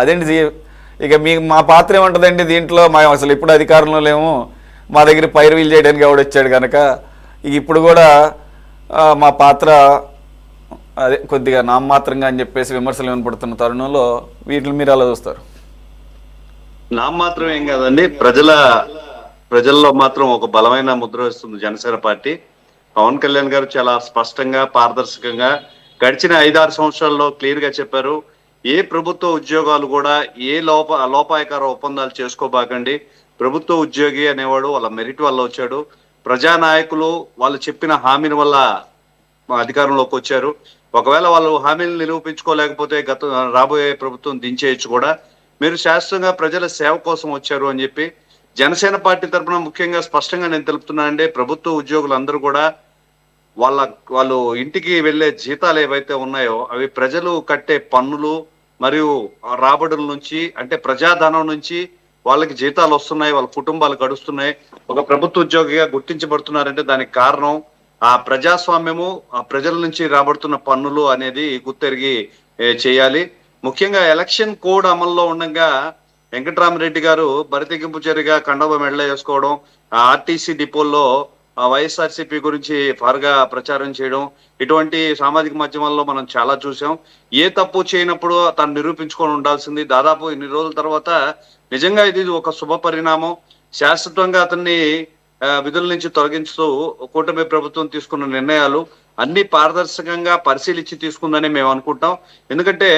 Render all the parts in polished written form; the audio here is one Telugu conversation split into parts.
అదేంటి ఇక మా పాత్ర ఏముంటుందండి దీంట్లో? మేము అసలు ఇప్పుడు అధికారంలో లేము, మా దగ్గర పైరువీలు చేయడానికి ఎవడొచ్చాడు కనుక ఇక ఇప్పుడు కూడా మా పాత్ర అదే కొద్దిగా నామమాత్రంగా అని చెప్పేసి విమర్శలు వినపడుతున్న తరుణంలో వీటిని మీరు అలా చూస్తారు? నామమాత్రం ఏం కాదండి, ప్రజల్లో మాత్రం ఒక బలమైన ముద్ర వేస్తుంది జనసేన పార్టీ. పవన్ కళ్యాణ్ గారు చాలా స్పష్టంగా, పారదర్శకంగా గడిచిన 5-6 సంవత్సరాల్లో క్లియర్ గా చెప్పారు. ఏ ప్రభుత్వ ఉద్యోగాలు కూడా ఏ లోపాయకార ఒప్పందాలు చేసుకోబాకండి. ప్రభుత్వ ఉద్యోగి అనేవాడు వాళ్ళ మెరిట్ వల్ల వచ్చాడు. ప్రజానాయకులు వాళ్ళు చెప్పిన హామీల వల్ల అధికారంలోకి వచ్చారు. ఒకవేళ వాళ్ళు హామీలు నిరూపించుకోలేకపోతే రాబోయే ప్రభుత్వం దించేయచ్చు కూడా. మీరు శాశ్వతంగా ప్రజల సేవ కోసం వచ్చారు అని చెప్పి జనసేన పార్టీ తరఫున ముఖ్యంగా స్పష్టంగా నేను తెలుపుతున్నానండి. ప్రభుత్వ ఉద్యోగులందరూ కూడా వాళ్ళు ఇంటికి వెళ్లే జీతాలు ఏవైతే ఉన్నాయో అవి ప్రజలు కట్టే పన్నులు మరియు రాబడుల నుంచి, అంటే ప్రజాధనం నుంచి వాళ్ళకి జీతాలు వస్తున్నాయి, వాళ్ళ కుటుంబాలు గడుస్తున్నాయి. ఒక ప్రభుత్వ ఉద్యోగిగా గుర్తించబడుతున్నారంటే దానికి కారణం ఆ ప్రజాస్వామ్యము, ఆ ప్రజల నుంచి రాబడుతున్న పన్నులు అనేది గుర్తెరిగి చేయాలి. ముఖ్యంగా ఎలక్షన్ కోడ్ అమల్లో ఉండగా వెంకటరామరెడ్డి గారు బరితెగింపు చర్యగా కండవ మెడలో వేసుకోవడం, ఆర్టీసీ డిపోల్లో వైఎస్ఆర్సీపీ గురించి ఫార్గా ప్రచారం చేయడం, ఇటువంటి సామాజిక మాధ్యమాల్లో మనం చాలా చూసాం. ఏ తప్పు చేయనప్పుడు తను నిరూపించుకొని ఉండాల్సింది. దాదాపు ఇన్ని రోజుల తర్వాత నిజంగా ఇది ఒక శుభ పరిణామం. శాశ్వతంగా అతన్ని విధుల నుంచి తొలగించుతూ కూటమి ప్రభుత్వం తీసుకున్న నిర్ణయాలు అన్ని పారదర్శకంగా పరిశీలించి తీసుకుందని మేము అనుకుంటాం. ఎందుకంటే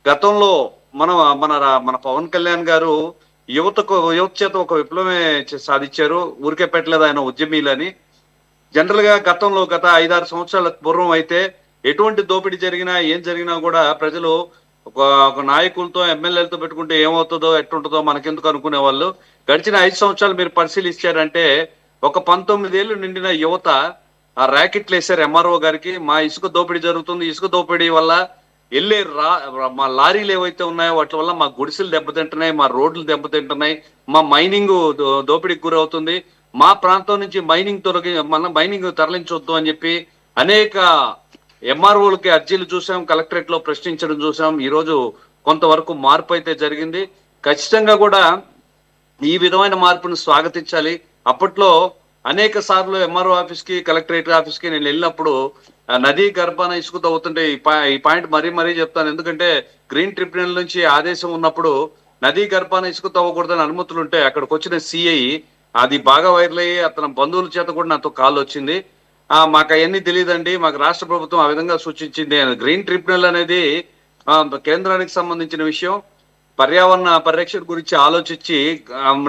గతంలో మన పవన్ కళ్యాణ్ గారు యువత చేత ఒక విప్లవమే సాధించారు. ఊరికే పెట్టలేదు ఆయన ఉద్యమీలని. జనరల్ గా గత 5-6 సంవత్సరాల పూర్వం అయితే ఎటువంటి దోపిడీ జరిగినా ఏం జరిగినా కూడా ప్రజలు ఒక నాయకులతో, ఎమ్మెల్యేలతో పెట్టుకుంటే ఏమవుతుందో ఎట్టుంటుందో మనకెందుకు అనుకునే వాళ్ళు. గడిచిన 5 సంవత్సరాలు మీరు పరిశీలించారంటే ఒక 19 ఏళ్ళు నిండిన యువత ఆ ర్యాకెట్లు వేశారు ఎంఆర్ఓ గారికి. మా ఇసుక దోపిడీ జరుగుతుంది, ఇసుక దోపిడీ వల్ల వెళ్ళే మా లారీలు ఏవైతే ఉన్నాయో వాటి వల్ల మా గుడిసెలు దెబ్బతింటున్నాయి, మా రోడ్లు దెబ్బతింటున్నాయి, మా మైనింగ్ దోపిడీకి గురవుతుంది, మా ప్రాంతం నుంచి మైనింగ్ తరలించొద్దు అని చెప్పి అనేక ఎంఆర్ఓలకి అర్జీలు చూసాం, కలెక్టరేట్ లో ప్రశ్నించడం చూసాం. ఈ రోజు కొంతవరకు మార్పు అయితే జరిగింది. ఖచ్చితంగా కూడా ఈ విధమైన మార్పును స్వాగతించాలి. అప్పట్లో అనేక సార్లు ఎంఆర్ఓ ఆఫీస్ కి, కలెక్టరేట్ ఆఫీస్ కి నేను వెళ్ళినప్పుడు నదీ గర్భాన ఇసుక తవ్వుతుంటే ఈ పాయింట్ మరీ చెప్తాను. ఎందుకంటే గ్రీన్ ట్రిబ్యునల్ నుంచి ఆదేశం ఉన్నప్పుడు నదీ గర్భాన ఇసుక తవ్వకూడదని అనుమతులు ఉంటే అక్కడికి వచ్చిన సిఐ అది బాగా వైరల్ అయ్యి అతని బంధువుల చేత కూడా నాతో కాల్ వచ్చింది. మాకు అవన్నీ తెలియదండి, మాకు రాష్ట్ర ప్రభుత్వం ఆ విధంగా సూచించింది. గ్రీన్ ట్రిబ్యునల్ అనేది కేంద్రానికి సంబంధించిన విషయం. పర్యావరణ పరిరక్షణ గురించి ఆలోచించి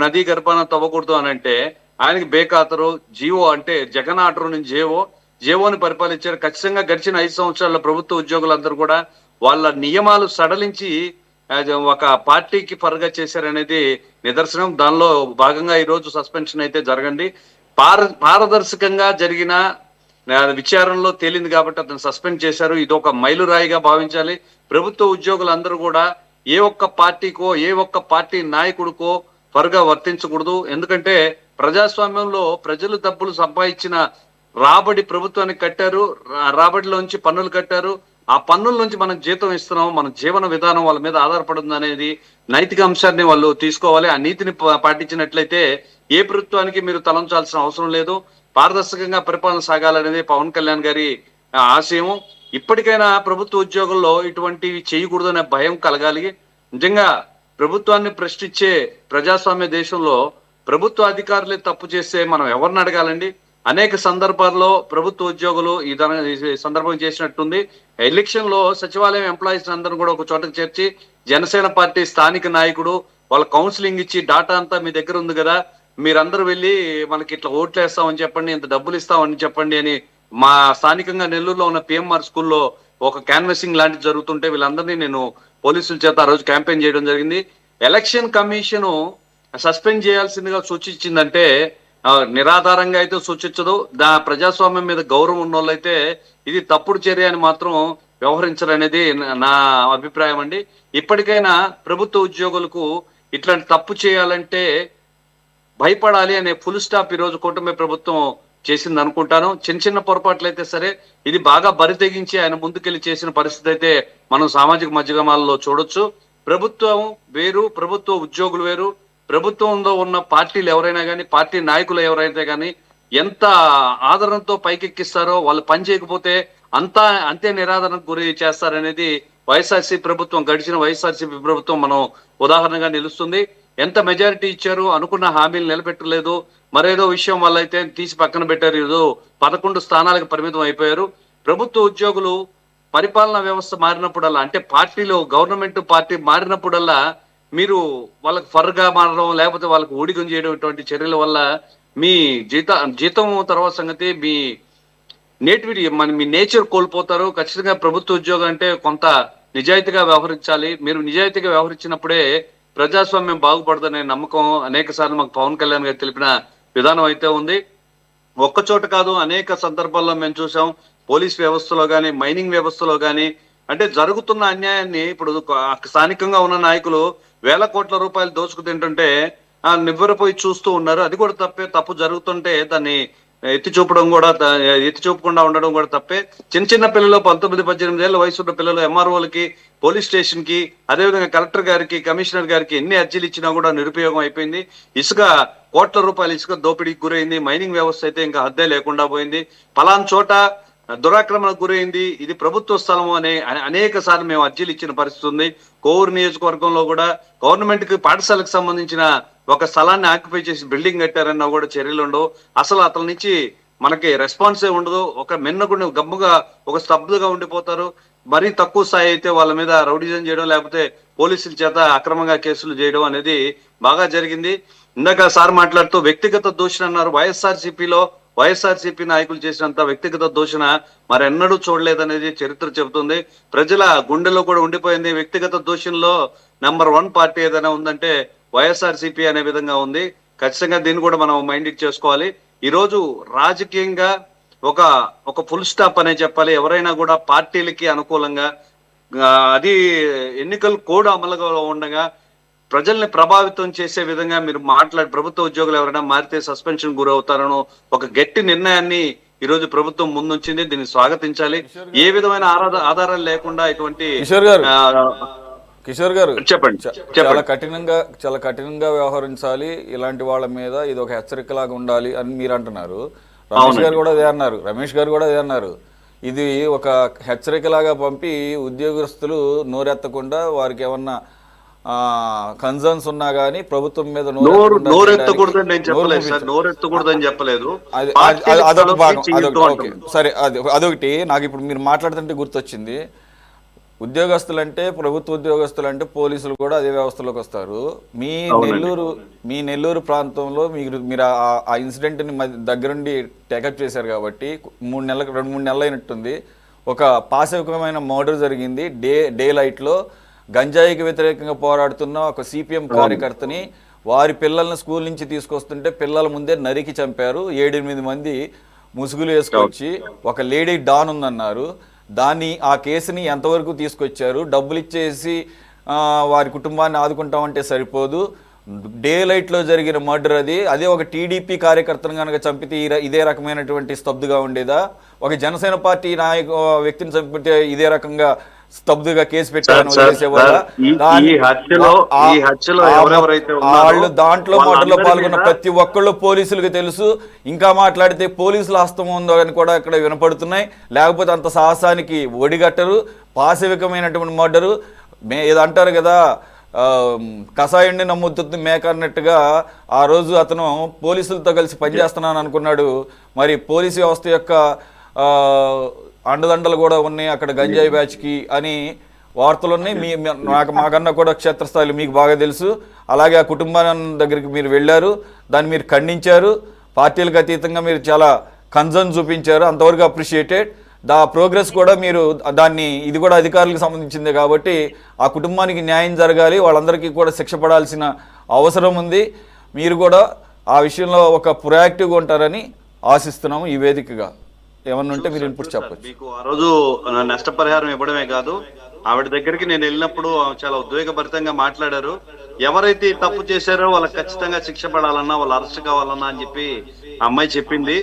నదీ గర్భాన తవ్వకూడదు అని అంటే ఆయనకి బేఖాతరు జీవో, అంటే జగన్ ఆర్డర్ నుంచి జేవోని పరిపాలించారు. ఖచ్చితంగా గడిచిన 5 సంవత్సరాల ప్రభుత్వ ఉద్యోగులందరూ కూడా వాళ్ళ నియమాలు సడలించి ఒక పార్టీకి పరగా చేశారనేది నిదర్శనం. దానిలో భాగంగా ఈ రోజు సస్పెన్షన్ అయితే జరగండి. పారదర్శకంగా జరిగిన విచారణలో తేలింది కాబట్టి అతను సస్పెండ్ చేశారు. ఇది ఒక మైలురాయిగా భావించాలి. ప్రభుత్వ ఉద్యోగులందరూ కూడా ఏ ఒక్క పార్టీకో, ఏ ఒక్క పార్టీ నాయకుడికో పరగా వర్తించకూడదు. ఎందుకంటే ప్రజాస్వామ్యంలో ప్రజలు డబ్బులు సంపాదించిన రాబడి ప్రభుత్వానికి కట్టారు, రాబడిలోంచి పన్నులు కట్టారు, ఆ పన్నుల నుంచి మనం జీతం ఇస్తున్నాం, మన జీవన విధానం వాళ్ళ మీద ఆధారపడుతుంది అనేది నైతిక అంశాన్ని వాళ్ళు తీసుకోవాలి. ఆ నీతిని పాటించినట్లయితే ఏ ప్రభుత్వానికి మీరు తలంచాల్సిన అవసరం లేదు. పారదర్శకంగా పరిపాలన సాగాలనేది పవన్ కళ్యాణ్ గారి ఆశయం. ఇప్పటికైనా ప్రభుత్వ ఉద్యోగుల్లో ఇటువంటివి చేయకూడదనే భయం కలగాలి. నిజంగా ప్రభుత్వాన్ని ప్రశ్నించే ప్రజాస్వామ్య దేశంలో ప్రభుత్వ అధికారులే తప్పు చేస్తే మనం ఎవరిని అడగాలండి? అనేక సందర్భాల్లో ప్రభుత్వ ఉద్యోగులు ఈ సందర్భం చేసినట్టుంది. ఎలక్షన్ లో సచివాలయం ఎంప్లాయీస్ అందరూ కూడా ఒక చోటకు చేర్చి జనసేన పార్టీ స్థానిక నాయకుడు వాళ్ళ కౌన్సిలింగ్ ఇచ్చి డాటా అంతా మీ దగ్గర ఉంది కదా, మీరందరూ వెళ్ళి మనకి ఇట్లా ఓట్లు వేస్తామని చెప్పండి, ఇంత డబ్బులు ఇస్తామని చెప్పండి అని మా స్థానికంగా నెల్లూరులో ఉన్న పిఎంఆర్ స్కూల్లో ఒక క్యాన్వసింగ్ లాంటిది జరుగుతుంటే వీళ్ళందరినీ నేను పోలీసుల చేత ఆ రోజు క్యాంపెయిన్ చేయడం జరిగింది. ఎలక్షన్ కమిషన్ సస్పెండ్ చేయాల్సిందిగా సూచించిందంటే నిరాధారంగా అయితే సూచించదు. ప్రజాస్వామ్యం మీద గౌరవం ఉన్న వాళ్ళైతే ఇది తప్పుడు చర్య అని మాత్రం వ్యవహరించాలనేది నా అభిప్రాయం అండి. ఇప్పటికైనా ప్రభుత్వ ఉద్యోగులకు ఇట్లాంటి తప్పు చేయాలంటే భయపడాలి అనే ఫుల్ స్టాప్ ఈ రోజు కూటమి ప్రభుత్వం చేసింది అనుకుంటాను. చిన్న పొరపాట్లు అయితే సరే ఇది బాగా బరి తెగించి ఆయన ముందుకెళ్లి చేసిన పరిస్థితి అయితే మనం సామాజిక మాధ్యమాల్లో చూడొచ్చు. ప్రభుత్వం వేరు, ప్రభుత్వ ఉద్యోగులు వేరు. ప్రభుత్వంలో ఉన్న పార్టీలు ఎవరైనా కానీ, పార్టీ నాయకులు ఎవరైతే కానీ ఎంత ఆదరణతో పైకెక్కిస్తారో, వాళ్ళు పని చేయకపోతే అంతే నిరాదరణకు గురి చేస్తారనేది గడిచిన వైఎస్ఆర్సీపీ ప్రభుత్వం మనం ఉదాహరణగా నిలుస్తుంది. ఎంత మెజారిటీ ఇచ్చారు, అనుకున్న హామీలు నిలబెట్టలేదు, మరేదో విషయం వల్ల అయితే తీసి పక్కన పెట్టారు. ఏదో 11 స్థానాలకు పరిమితం అయిపోయారు. ప్రభుత్వ ఉద్యోగులు పరిపాలనా వ్యవస్థ మారినప్పుడల్లా, అంటే గవర్నమెంట్ పార్టీ మారినప్పుడల్లా మీరు వాళ్ళకి ఫర్గా మారడం, లేకపోతే వాళ్ళకి ఊడిగం చేయడం, ఇటువంటి చర్యల వల్ల మీ జీతం తర్వాత సంగతి, మీ నేచర్ కోల్పోతారు. ఖచ్చితంగా ప్రభుత్వ ఉద్యోగం అంటే కొంత నిజాయితీగా వ్యవహరించాలి. మీరు నిజాయితీగా వ్యవహరించినప్పుడే ప్రజాస్వామ్యం బాగుపడదనే నమ్మకం అనేక సార్లు మాకు పవన్ కళ్యాణ్ గారు తెలిపిన విధానం అయితే ఉంది. ఒక్క చోట కాదు, అనేక సందర్భాల్లో మేము చూసాం. పోలీస్ వ్యవస్థలో కానీ, మైనింగ్ వ్యవస్థలో కానీ, అంటే జరుగుతున్న అన్యాయాన్ని ఇప్పుడు స్థానికంగా ఉన్న నాయకులు వేల కోట్ల రూపాయలు దోచుకు తింటుంటే నివ్వెరపోయి చూస్తూ ఉన్నారు. అది కూడా తప్పే. తప్పు జరుగుతుంటే దాన్ని ఎత్తి చూపకుండా ఉండడం కూడా తప్పే. చిన్న పిల్లలు 19-18 ఏళ్ల వయసున్న పిల్లలు ఎంఆర్ఓలకి, పోలీస్ స్టేషన్ కి, అదేవిధంగా కలెక్టర్ గారికి, కమిషనర్ గారికి ఎన్ని అర్జీలు ఇచ్చినా కూడా నిరుపయోగం అయిపోయింది. కోట్ల రూపాయల ఇసుక దోపిడీకి గురైంది. మైనింగ్ వ్యవస్థ అయితే ఇంకా హద్దే లేకుండా పోయింది. పలానా చోట దురాక్రమణకు గురైంది, ఇది ప్రభుత్వ స్థలము అనే అనేక సార్లు మేము అర్జీలు ఇచ్చిన పరిస్థితి ఉంది. కోవూరు నియోజకవర్గంలో కూడా గవర్నమెంట్ కి పాఠశాలకు సంబంధించిన ఒక స్థలాన్ని ఆక్యుపై చేసి బిల్డింగ్ కట్టారన్నా కూడా చర్యలు ఉండవు. అసలు అతని నుంచి మనకి రెస్పాన్సే ఉండదు. ఒక మిన్నకుండా గమ్ముగా ఒక స్తబ్దుగా ఉండిపోతారు. మరీ తక్కువ స్థాయి అయితే వాళ్ళ మీద రౌడిజం చేయడం, లేకపోతే పోలీసుల చేత అక్రమంగా కేసులు చేయడం అనేది బాగా జరిగింది. ఇందాక సార్ మాట్లాడుతూ వ్యక్తిగత దూషణ అన్నారు. వైఎస్ఆర్సీపీ నాయకులు చేసినంత వ్యక్తిగత దూషణ మరెన్నడూ చూడలేదనేది చరిత్ర చెబుతుంది. ప్రజల గుండెలో కూడా ఉండిపోయింది. వ్యక్తిగత దూషణలో నంబర్ 1 పార్టీ ఏదైనా ఉందంటే వైఎస్ఆర్సీపీ అనే విధంగా ఉంది. ఖచ్చితంగా దీన్ని కూడా మనం మైండ్ చేసుకోవాలి. ఈ రోజు రాజకీయంగా ఒక ఫుల్ స్టాప్ అనే చెప్పాలి. ఎవరైనా కూడా పార్టీలకి అనుకూలంగా అది ఎన్నికల కోడ్ అమలుగా ఉండగా ప్రజల్ని ప్రభావితం చేసే విధంగా మీరు ప్రభుత్వ ఉద్యోగులు ఎవరైనా మారితే సస్పెన్షన్ గురవుతారనో ఒక గట్టి నిర్ణయాన్ని ఈ రోజు ప్రభుత్వం ముందుంచింది. దీన్ని స్వాగతించాలి. ఏ విధమైన ఆధారాలు లేకుండా ఇటువంటి కిషోర్ గారు చెప్పండి. చాలా కఠినంగా వ్యవహరించాలి. ఇలాంటి వాళ్ళ మీద ఇది ఒక హెచ్చరికలాగా ఉండాలి అని మీరు అంటున్నారు. రమేష్ గారు కూడా అదే అన్నారు. ఇది ఒక హెచ్చరికలాగా పంపి ఉద్యోగస్తులు నోరెత్తకుండా వారికి ఏమన్నా కన్సర్న్స్ ఉన్నా గానీ ప్రభుత్వం మీద నోరెత్తకూడదని చెప్పలేదు. అదొక భాగం. సరే, అదొకటి. నాకు ఇప్పుడు మీరు మాట్లాడుతుంటే గుర్తొచ్చింది. ప్రభుత్వ ఉద్యోగస్తులు అంటే పోలీసులు కూడా అదే వ్యవస్థలోకి వస్తారు. మీ నెల్లూరు ప్రాంతంలో మీరు ఆ ఇన్సిడెంట్ ని దగ్గరుండి టేకప్ చేశారు కాబట్టి 2-3 నెలలు అయినట్టుంది. ఒక పాశవికమైన మర్డర్ జరిగింది. డే లైట్ లో గంజాయికి వ్యతిరేకంగా పోరాడుతున్న ఒక సిపిఎం కార్యకర్తని వారి పిల్లల్ని స్కూల్ నుంచి తీసుకొస్తుంటే పిల్లల ముందే నరికి చంపారు. 7-8 మంది ముసుగులు వేసుకొచ్చి ఒక లేడీ డాన్ ఉందన్నారు. ఆ కేసుని ఎంతవరకు తీసుకొచ్చారు? డబ్బులు ఇచ్చేసి వారి కుటుంబాన్ని ఆదుకుంటామంటే సరిపోదు. డే లైట్లో జరిగిన మర్డర్ అదే ఒక టీడీపీ కార్యకర్తను కనుక చంపితే ఇదే రకమైనటువంటి స్తబ్దుగా ఉండేదా? ఒక జనసేన పార్టీ వ్యక్తిని చంపితే ఇదే రకంగా స్తబ్దుగా కేసు పెట్టారని వాళ్ళు దాంట్లో మర్డర్లో పాల్గొన్న ప్రతి ఒక్కళ్ళు పోలీసులకు తెలుసు. ఇంకా మాట్లాడితే పోలీసుల హస్తం ఉందో అని కూడా ఇక్కడ వినపడుతున్నాయి. లేకపోతే అంత సాహసానికి ఒడిగట్టరు. పాశవికమైనటువంటి మర్డరు. ఏదో అంటారు కదా, కషాయుడిని నమ్ముతుంది మేక అన్నట్టుగా ఆ రోజు అతను పోలీసులతో కలిసి పనిచేస్తున్నాను అనుకున్నాడు. మరి పోలీసు వ్యవస్థ యొక్క అండదండలు కూడా ఉన్నాయి అక్కడ గంజాయి బ్యాచ్కి అని వార్తలు ఉన్నాయి. మాకన్నా కూడా క్షేత్రస్థాయిలో మీకు బాగా తెలుసు. అలాగే ఆ కుటుంబాన్ని దగ్గరికి మీరు వెళ్ళారు, దాన్ని మీరు ఖండించారు. పార్టీలకు అతీతంగా మీరు చాలా కన్సర్న్ చూపించారు. అంతవరకు అప్రిషియేటెడ్. ప్రోగ్రెస్ కూడా మీరు ఇది కూడా అధికారులకు సంబంధించింది కాబట్టి ఆ కుటుంబానికి న్యాయం జరగాలి. వాళ్ళందరికీ కూడా శిక్ష పడాల్సిన అవసరం ఉంది. మీరు కూడా ఆ విషయంలో ఒక ప్రొయాక్టివ్గా ఉంటారని ఆశిస్తున్నాము. ఈ వేదికగా ఏమన్నా ఉంటే మీరు ఇన్పుట్ చెప్పచ్చు. మీకు ఆ రోజు నష్టపరిహారం ఇవ్వడమే కాదు, ఆవిడ దగ్గరికి నేను వెళ్ళినప్పుడు చాలా ఉద్వేగభరితంగా మాట్లాడారు. ఎవరైతే తప్పు చేశారో వాళ్ళకి ఖచ్చితంగా శిక్ష పడాలన్నా, వాళ్ళు అరెస్ట్ కావాలన్నా అని చెప్పి అమ్మాయి చెప్పింది.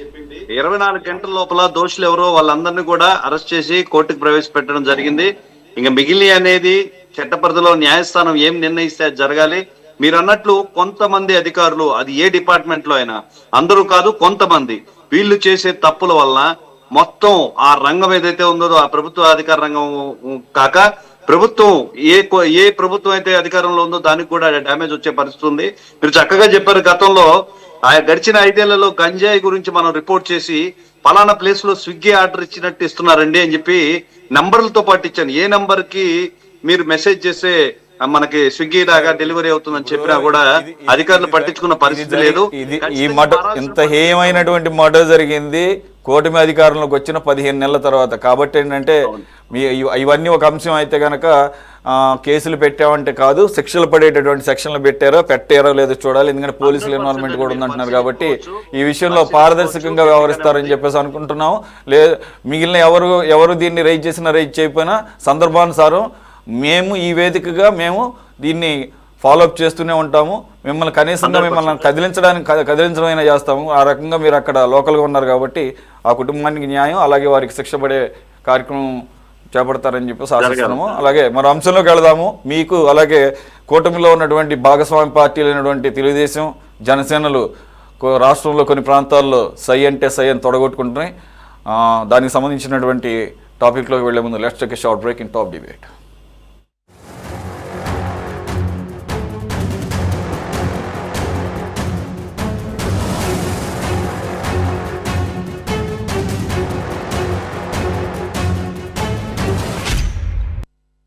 24 గంటల లోపల దోషులు ఎవరో వాళ్ళందరినీ కూడా అరెస్ట్ చేసి కోర్టుకు ప్రవేశపెట్టడం జరిగింది. ఇంకా మిగిలి అనేది చట్ట పరిధిలో న్యాయస్థానం ఏం నిర్ణయిస్తే అది జరగాలి. మీరు అన్నట్లు కొంతమంది అధికారులు, అది ఏ డిపార్ట్మెంట్ లో అయినా, అందరూ కాదు కొంతమంది, వీళ్ళు చేసే తప్పుల వలన మొత్తం ఆ రంగం ఏదైతే ఉందో ఆ ప్రభుత్వ అధికార రంగం కాక ప్రభుత్వం ఏ ప్రభుత్వం అయితే అధికారంలో ఉందో దానికి కూడా డ్యామేజ్ వచ్చే పరిస్థితి ఉంది. మీరు చక్కగా చెప్పారు, గతంలో ఆ గడిచిన 5 ఏళ్లలో గంజాయి గురించి మనం రిపోర్ట్ చేసి పలానా ప్లేస్ లో స్విగ్గీ ఆర్డర్ ఇచ్చినట్టు ఇస్తున్నారండి అని చెప్పి నంబర్లతో పాటు ఇచ్చాను. ఏ నంబర్ కి మీరు మెసేజ్ చేస్తే మనకి స్విగ్గీ లాగా డెలివరీ అవుతుందని చెప్పినా కూడా అధికారులు పట్టించుకున్న పరిస్థితి లేదు. ఈ ఇంత హేయమైనటువంటి మర్డర్ జరిగింది కూటమి అధికారంలోకి వచ్చిన 15 నెలల తర్వాత. కాబట్టి ఏంటంటే ఇవన్నీ ఒక అంశం అయితే కనుక కేసులు పెట్టామంటే కాదు, శిక్షలు పడేటటువంటి సెక్షన్లు పెట్టారో లేదో చూడాలి. ఎందుకంటే పోలీసుల ఇన్వాల్వ్మెంట్ కూడా ఉందంటున్నారు. కాబట్టి ఈ విషయంలో పారదర్శకంగా వ్యవహరిస్తారని చెప్పేసి అనుకుంటున్నాము. మిగిలిన ఎవరు దీన్ని రైజ్ చేసినా రైజ్ చేయకపోయినా సందర్భానుసారం మేము ఈ వేదికగా మేము దీన్ని ఫాలోఅప్ చేస్తూనే ఉంటాము. మిమ్మల్ని కనీసంగా కదిలించడమైనా చేస్తాము. ఆ రకంగా మీరు అక్కడ లోకల్గా ఉన్నారు కాబట్టి ఆ కుటుంబానికి న్యాయం, అలాగే వారికి శిక్ష పడే కార్యక్రమం చేపడతారని చెప్పేసి ఆశిస్తున్నాము. అలాగే మరో అంశంలోకి వెళదాము. మీకు అలాగే కూటమిలో ఉన్నటువంటి భాగస్వామి పార్టీలు అయినటువంటి తెలుగుదేశం, జనసేనలు రాష్ట్రంలో కొన్ని ప్రాంతాల్లో సై అంటే సై అని తొడగొట్టుకుంటున్నాయి. దానికి సంబంధించినటువంటి టాపిక్లోకి వెళ్లే ముందు let's take a short break in top debate.